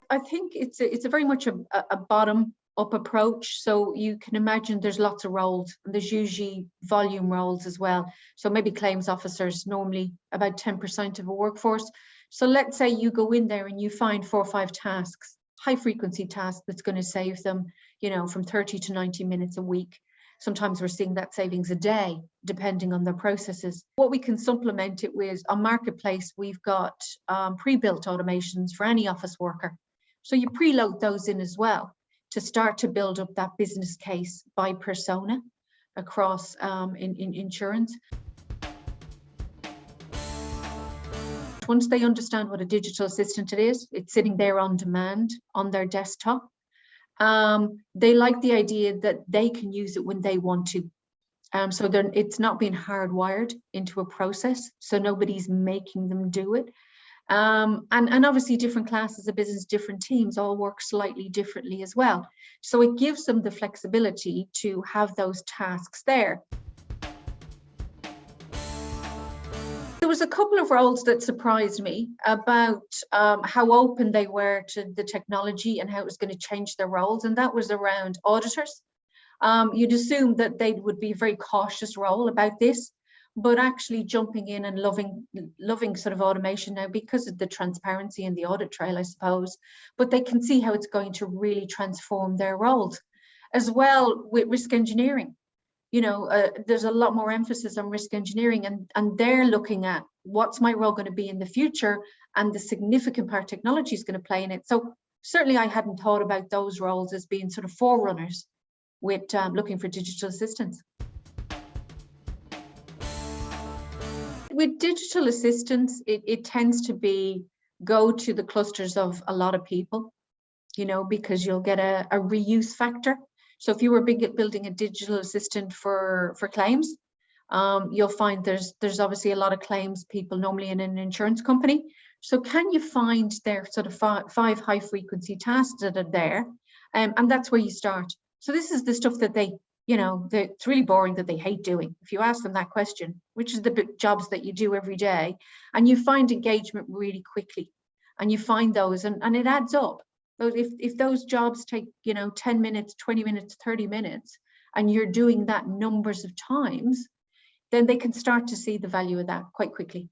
I think it's a very much a bottom up approach. So you can imagine there's lots of roles, and there's usually volume roles as well. So maybe claims officers, normally about 10% of a workforce. So let's say you go in there and you find 4 or 5 tasks, high frequency tasks that's going to save them, you know, from 30 to 90 minutes a week. Sometimes we're seeing that savings a day, depending on their processes. What we can supplement it with, on Marketplace, we've got pre-built automations for any office worker. So you preload those in as well to start to build up that business case by persona across in insurance. Once they understand what a digital assistant it is, it's sitting there on demand on their desktop. They like the idea that they can use it when they want to. So it's not being hardwired into a process, so nobody's making them do it. And obviously different classes of business, different teams all work slightly differently as well. So it gives them the flexibility to have those tasks there. There was a couple of roles that surprised me about how open they were to the technology and how it was going to change their roles, and that was around auditors. You'd assume that they would be a very cautious role about this, but actually jumping in and loving sort of automation now because of the transparency and the audit trail, I suppose. But they can see how it's going to really transform their roles. As well with risk engineering, you know, there's a lot more emphasis on risk engineering, and they're looking at what's my role going to be in the future and the significant part technology is going to play in it. So certainly I hadn't thought about those roles as being sort of forerunners with looking for digital assistants. With digital assistants, it tends to be go to the clusters of a lot of people, you know, because you'll get a reuse factor. So if you were building a digital assistant for claims, you'll find there's obviously a lot of claims people normally in an insurance company. So can you find their sort of five high frequency tasks that are there? And that's where you start. So this is the stuff that they, you know, it's really boring, that they hate doing. If you ask them that question, which is the jobs that you do every day, and you find engagement really quickly, and you find those, and it adds up. If those jobs take, you know, 10 minutes, 20 minutes, 30 minutes, and you're doing that numbers of times, then they can start to see the value of that quite quickly.